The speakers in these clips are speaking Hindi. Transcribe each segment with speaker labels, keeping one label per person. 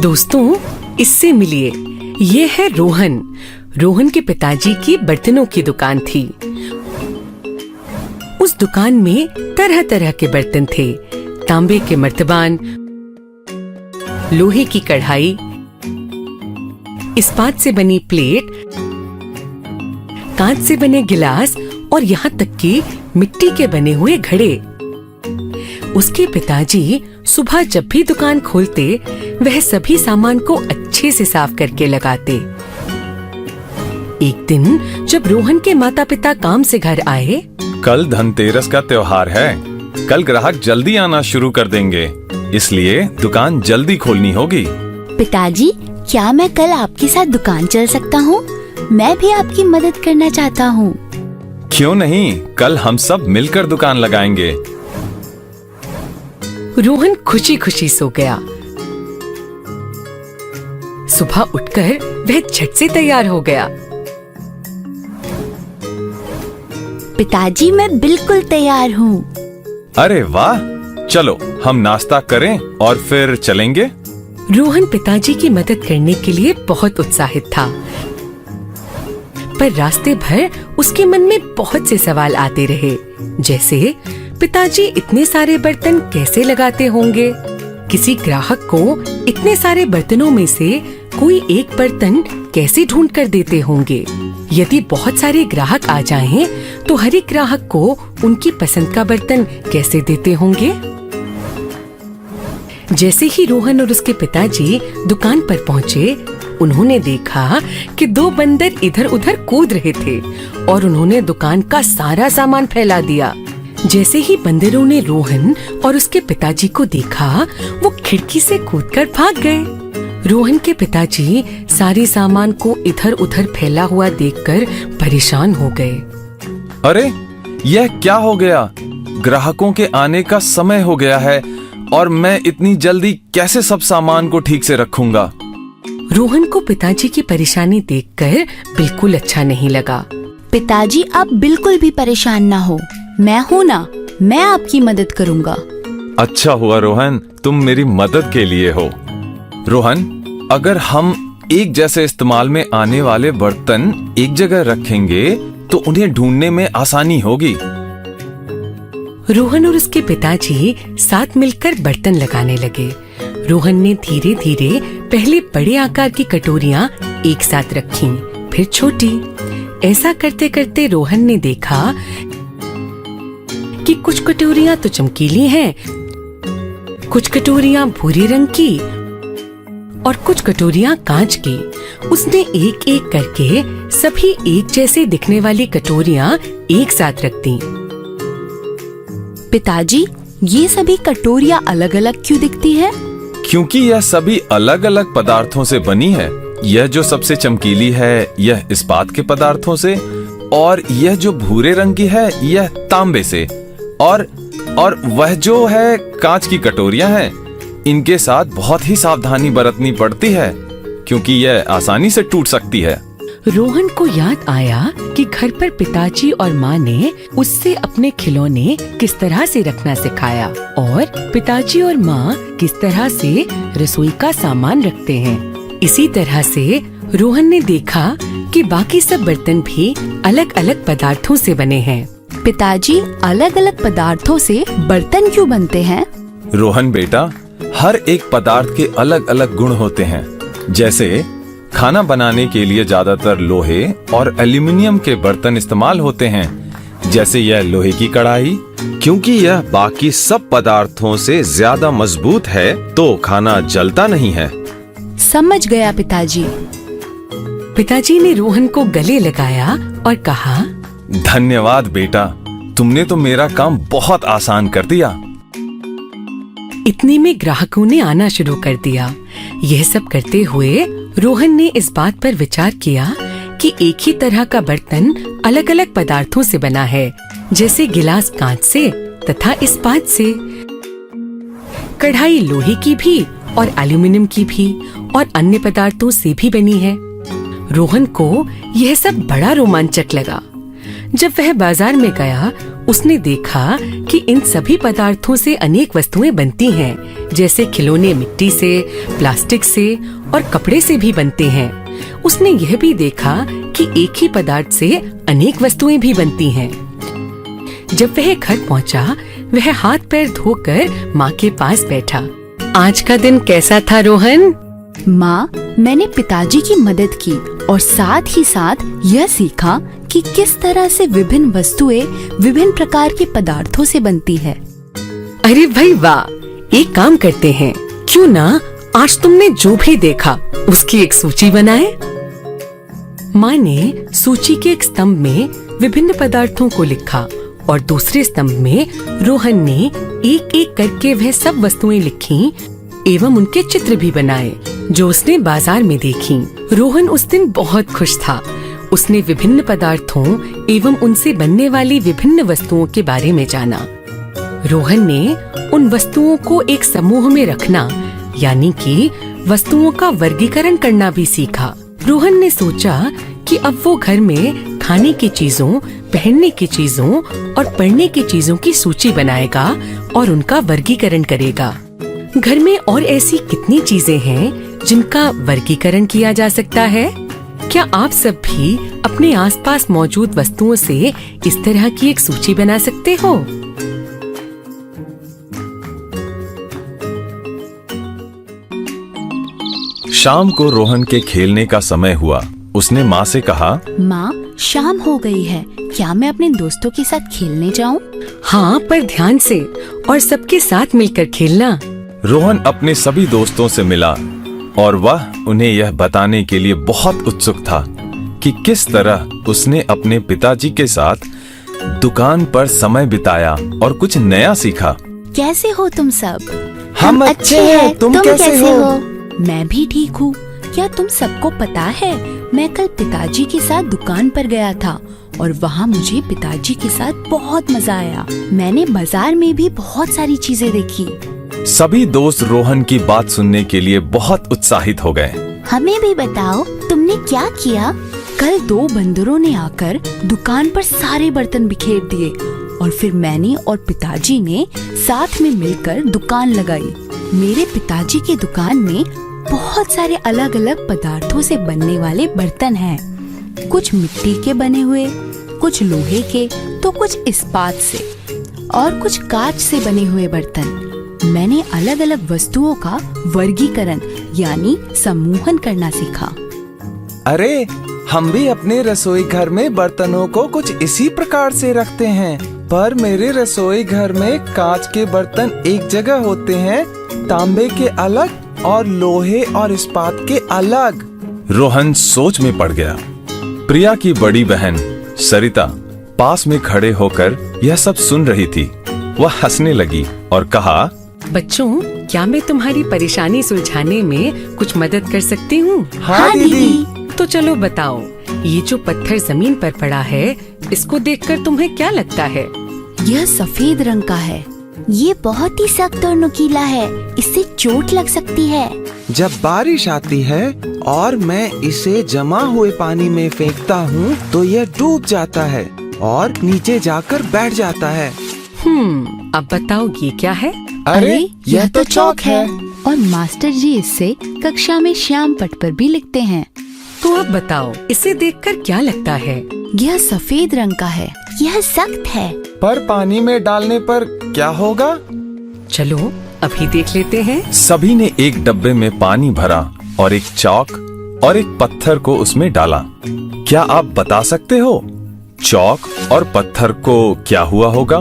Speaker 1: दोस्तों, इससे मिलिए, ये है रोहन। रोहन के पिताजी की बर्तनों की दुकान थी। उस दुकान में तरह तरह के बर्तन थे। तांबे के मर्तबान, लोहे की कढ़ाई, इस्पात से बनी प्लेट, कांच से बने गिलास और यहाँ तक कि मिट्टी के बने हुए घड़े। उसके पिताजी सुबह जब भी दुकान खोलते, वह सभी सामान को अच्छे से साफ करके लगाते। एक दिन जब रोहन के माता पिता काम से घर आए,
Speaker 2: कल धनतेरस का त्योहार है। कल ग्राहक जल्दी आना शुरू कर देंगे, इसलिए दुकान जल्दी खोलनी होगी।
Speaker 3: पिताजी, क्या मैं कल आपके साथ दुकान चल सकता हूँ? मैं भी आपकी मदद करना चाहता हूँ।
Speaker 2: क्यों नहीं, कल हम सब मिलकर दुकान लगाएंगे।
Speaker 1: रोहन खुशी खुशी सो गया। सुबह उठकर वह झट से तैयार हो गया।
Speaker 3: पिताजी, मैं बिल्कुल तैयार हूँ।
Speaker 2: अरे वाह, चलो हम नाश्ता करें और फिर चलेंगे।
Speaker 1: रोहन पिताजी की मदद करने के लिए बहुत उत्साहित था, पर रास्ते भर उसके मन में बहुत से सवाल आते रहे, जैसे पिताजी इतने सारे बर्तन कैसे लगाते होंगे? किसी ग्राहक को इतने सारे बर्तनों में से कोई एक बर्तन कैसे ढूंढ कर देते होंगे? यदि बहुत सारे ग्राहक आ जाएं, तो हर एक ग्राहक को उनकी पसंद का बर्तन कैसे देते होंगे? जैसे ही रोहन और उसके पिताजी दुकान पर पहुँचे, उन्होंने देखा कि दो बंदर इधर उधर कूद रहे थे और उन्होंने दुकान का सारा सामान फैला दिया। जैसे ही बंदरों ने रोहन और उसके पिताजी को देखा, वो खिड़की से कूदकर भाग गए। रोहन के पिताजी सारे सामान को इधर उधर फैला हुआ देखकर परेशान हो गए।
Speaker 2: अरे, यह क्या हो गया? ग्राहकों के आने का समय हो गया है और मैं इतनी जल्दी कैसे सब सामान को ठीक से रखूंगा?
Speaker 1: रोहन को पिताजी की परेशानी देखकर बिल्कुल अच्छा नहीं लगा।
Speaker 3: पिताजी, आप बिल्कुल भी परेशान ना हो, मैं हूँ ना, मैं आपकी मदद करूँगा।
Speaker 2: अच्छा हुआ रोहन, तुम मेरी मदद के लिए हो। रोहन, अगर हम एक जैसे इस्तेमाल में आने वाले बर्तन एक जगह रखेंगे तो उन्हें ढूंढने में आसानी होगी।
Speaker 1: रोहन और उसके पिताजी साथ मिलकर बर्तन लगाने लगे। रोहन ने धीरे धीरे पहले बड़े आकार की कटोरियां एक साथ रखीं, फिर छोटी। ऐसा करते करते रोहन ने देखा कि कुछ कटोरियां तो चमकीली हैं, कुछ कटोरियां भूरे रंग की और कुछ कटोरियां कांच की। उसने एक एक करके सभी एक जैसे दिखने वाली कटोरियां एक साथ रख दी।
Speaker 3: पिताजी, ये सभी कटोरियां अलग अलग क्यों दिखती है?
Speaker 2: क्योंकि यह सभी अलग अलग पदार्थों से बनी है। यह जो सबसे चमकीली है, यह इस्पात के पदार्थों से, और यह जो भूरे रंग की है, यह तांबे से, और वह जो है कांच की कटोरियां हैं। इनके साथ बहुत ही सावधानी बरतनी पड़ती है, क्योंकि यह आसानी से टूट सकती है।
Speaker 1: रोहन को याद आया कि घर पर पिताजी और माँ ने उससे अपने खिलौने किस तरह से रखना सिखाया और पिताजी और माँ किस तरह से रसोई का सामान रखते हैं। इसी तरह से रोहन ने देखा कि बाकी सब बर्तन भी अलग अलग पदार्थों से बने हैं।
Speaker 3: पिताजी, अलग अलग पदार्थों से बर्तन क्यों बनते हैं?
Speaker 2: रोहन बेटा, हर एक पदार्थ के अलग अलग गुण होते हैं। जैसे खाना बनाने के लिए ज्यादातर लोहे और एल्युमिनियम के बर्तन इस्तेमाल होते हैं। जैसे यह लोहे की कढ़ाई, क्योंकि यह बाकी सब पदार्थों से ज्यादा मजबूत है, तो खाना जलता नहीं है।
Speaker 3: समझ गया पिताजी।
Speaker 1: पिताजी ने रोहन को गले लगाया और कहा,
Speaker 2: धन्यवाद बेटा, तुमने तो मेरा काम बहुत आसान कर दिया।
Speaker 1: इतने में ग्राहकों ने आना शुरू कर दिया। यह सब करते हुए रोहन ने इस बात पर विचार किया कि एक ही तरह का बर्तन अलग अलग पदार्थों से बना है, जैसे गिलास कांच से तथा इस्पात से, कढ़ाई लोहे की भी और एल्युमिनियम की भी और अन्य पदार्थों से भी बनी है। रोहन को यह सब बड़ा रोमांचक लगा। जब वह बाजार में गया, उसने देखा कि इन सभी पदार्थों से अनेक वस्तुएं बनती हैं, जैसे खिलौने मिट्टी से, प्लास्टिक से और कपड़े से भी बनते हैं। उसने यह भी देखा कि एक ही पदार्थ से अनेक वस्तुएं भी बनती हैं। जब वह घर पहुंचा, वह हाथ पैर धोकर माँ के पास बैठा। आज का दिन कैसा था रोहन?
Speaker 3: माँ, मैंने पिताजी की मदद की और साथ ही साथ यह सीखा कि किस तरह से विभिन्न वस्तुएं विभिन्न प्रकार के पदार्थों से बनती है।
Speaker 1: अरे भाई वाह! एक काम करते हैं, क्यों ना आज तुमने जो भी देखा उसकी एक सूची बनाए। माँ ने सूची के एक स्तंभ में विभिन्न पदार्थों को लिखा और दूसरे स्तंभ में रोहन ने एक एक करके वह सब वस्तुएं लिखी एवं उनके चित्र भी बनाए जो उसने बाजार में देखी। रोहन उस दिन बहुत खुश था। उसने विभिन्न पदार्थों एवं उनसे बनने वाली विभिन्न वस्तुओं के बारे में जाना। रोहन ने उन वस्तुओं को एक समूह में रखना, यानी कि वस्तुओं का वर्गीकरण करना भी सीखा। रोहन ने सोचा कि अब वो घर में खाने की चीजों, पहनने की चीजों और पढ़ने की चीजों की सूची बनाएगा और उनका वर्गीकरण करेगा। घर में और ऐसी कितनी चीजें हैं जिनका वर्गीकरण किया जा सकता है? क्या आप सब भी अपने आसपास मौजूद वस्तुओं से इस तरह की एक सूची बना सकते हो?
Speaker 2: शाम को रोहन के खेलने का समय हुआ। उसने माँ से कहा,
Speaker 3: माँ, शाम हो गई है, क्या मैं अपने दोस्तों के साथ खेलने जाऊँ?
Speaker 1: हाँ, पर ध्यान से और सबके साथ मिलकर खेलना।
Speaker 2: रोहन अपने सभी दोस्तों से मिला और वह उन्हें यह बताने के लिए बहुत उत्सुक था कि किस तरह उसने अपने पिताजी के साथ दुकान पर समय बिताया और कुछ नया सीखा।
Speaker 3: कैसे हो तुम सब?
Speaker 2: हम अच्छे हैं, तुम कैसे हो?
Speaker 3: मैं भी ठीक हूँ। क्या तुम सबको पता है, मैं कल पिताजी के साथ दुकान पर गया था और वहाँ मुझे पिताजी के साथ बहुत मजा आया। मैंने बाजार में भी बहुत सारी चीजें देखी।
Speaker 2: सभी दोस्त रोहन की बात सुनने के लिए बहुत उत्साहित हो गए।
Speaker 3: हमें भी बताओ, तुमने क्या किया? कल 2 बंदरों ने आकर दुकान पर सारे बर्तन बिखेर दिए और फिर मैंने और पिताजी ने साथ में मिलकर दुकान लगाई। मेरे पिताजी की दुकान में बहुत सारे अलग अलग पदार्थों से बनने वाले बर्तन हैं। कुछ मिट्टी के बने हुए, कुछ लोहे के, तो कुछ इस्पात से और कुछ कांच से बने हुए बर्तन। मैंने अलग अलग वस्तुओं का वर्गीकरण यानी समूहन करना सीखा।
Speaker 4: अरे, हम भी अपने रसोई घर में बर्तनों को कुछ इसी प्रकार से रखते हैं, पर मेरे रसोई घर में कांच के बर्तन एक जगह होते हैं, तांबे के अलग और लोहे और इस्पात के अलग।
Speaker 2: रोहन सोच में पड़ गया। प्रिया की बड़ी बहन सरिता पास में खड़े होकर यह सब सुन रही थी। वह हंसने लगी और कहा,
Speaker 1: बच्चों, क्या मैं तुम्हारी परेशानी सुलझाने में कुछ मदद कर सकती हूँ?
Speaker 4: हाँ दीदी।
Speaker 1: तो चलो बताओ, ये जो पत्थर जमीन पर पड़ा है, इसको देखकर तुम्हें क्या लगता है?
Speaker 3: यह सफेद रंग का है। ये बहुत ही सख्त और नुकीला है, इससे चोट लग सकती है।
Speaker 4: जब बारिश आती है और मैं इसे जमा हुए पानी में फेंकता हूँ तो यह डूब जाता है और नीचे जाकर बैठ जाता है।
Speaker 1: अब बताओ ये क्या है?
Speaker 4: अरे, यह तो चौक है।
Speaker 3: और मास्टर जी इससे कक्षा में श्याम पट पर भी लिखते हैं।
Speaker 1: तो अब बताओ, इसे देखकर क्या लगता है?
Speaker 3: यह सफेद रंग का है। यह सख्त है।
Speaker 4: पर पानी में डालने पर क्या होगा?
Speaker 1: चलो अभी देख लेते हैं।
Speaker 2: सभी ने एक डब्बे में पानी भरा और एक चौक और एक पत्थर को उसमें डाला। क्या आप बता सकते हो चौक और पत्थर को क्या हुआ होगा?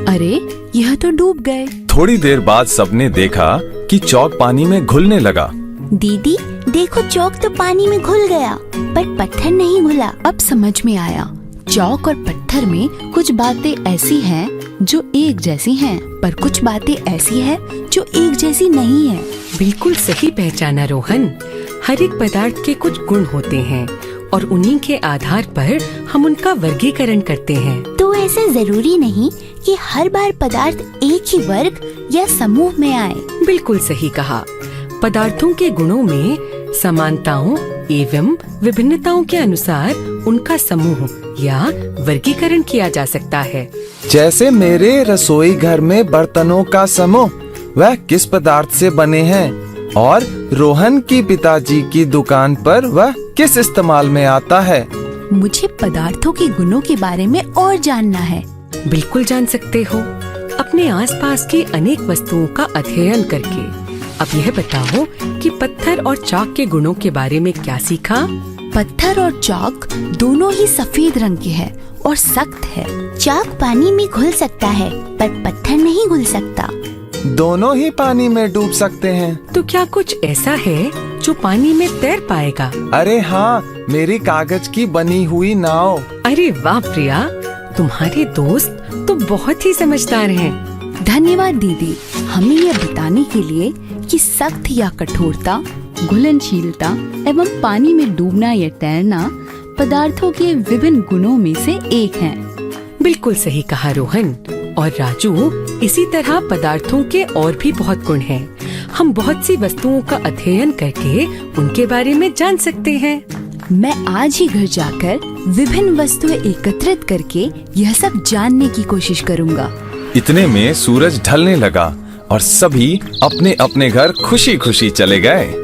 Speaker 3: अरे, यह तो डूब गए।
Speaker 2: थोड़ी देर बाद सबने देखा कि चौक पानी में घुलने लगा।
Speaker 3: दीदी देखो, चौक तो पानी में घुल गया, पर पत्थर नहीं घुला। अब समझ में आया, चौक और पत्थर में कुछ बातें ऐसी हैं जो एक जैसी हैं, पर कुछ बातें ऐसी हैं जो एक जैसी नहीं है।
Speaker 1: बिल्कुल सही पहचाना रोहन। हर एक पदार्थ के कुछ गुण होते हैं और उन्हीं के आधार पर हम उनका वर्गीकरण करते हैं।
Speaker 3: तो ऐसा जरूरी नहीं कि हर बार पदार्थ एक ही वर्ग या समूह में आए।
Speaker 1: बिल्कुल सही कहा। पदार्थों के गुणों में समानताओं एवं विभिन्नताओं के अनुसार उनका समूह या वर्गीकरण किया जा सकता है।
Speaker 4: जैसे मेरे रसोई घर में बर्तनों का समूह वह किस पदार्थ से बने हैं, और रोहन की पिताजी की दुकान पर वह किस इस्तेमाल में आता है।
Speaker 3: मुझे पदार्थों के गुणों के बारे में और जानना है।
Speaker 1: बिल्कुल जान सकते हो, अपने आसपास की अनेक वस्तुओं का अध्ययन करके। अब यह बताओ कि पत्थर और चाक के गुणों के बारे में क्या सीखा?
Speaker 3: पत्थर और चाक दोनों ही सफेद रंग के हैं और सख्त है।
Speaker 5: चाक पानी में घुल सकता है पर पत्थर नहीं घुल सकता।
Speaker 4: दोनों ही पानी में डूब सकते हैं।
Speaker 1: तो क्या कुछ ऐसा है जो पानी में तैर पाएगा?
Speaker 4: अरे हाँ, मेरी कागज की बनी हुई नाव।
Speaker 1: अरे वाह प्रिया, तुम्हारे दोस्त तो बहुत ही समझदार हैं।
Speaker 3: धन्यवाद दीदी, हमें यह बताने के लिए कि सख्त या कठोरता, घुलनशीलता एवं पानी में डूबना या तैरना पदार्थों के विभिन्न गुणों में से एक हैं।
Speaker 1: बिल्कुल सही कहा रोहन और राजू। इसी तरह पदार्थों के और भी बहुत गुण हैं। हम बहुत सी वस्तुओं का अध्ययन करके उनके बारे में जान सकते हैं।
Speaker 3: मैं आज ही घर जाकर विभिन्न वस्तुएं एकत्रित करके यह सब जानने की कोशिश करूंगा।
Speaker 2: इतने में सूरज ढलने लगा और सभी अपने अपने घर खुशी खुशी चले गए।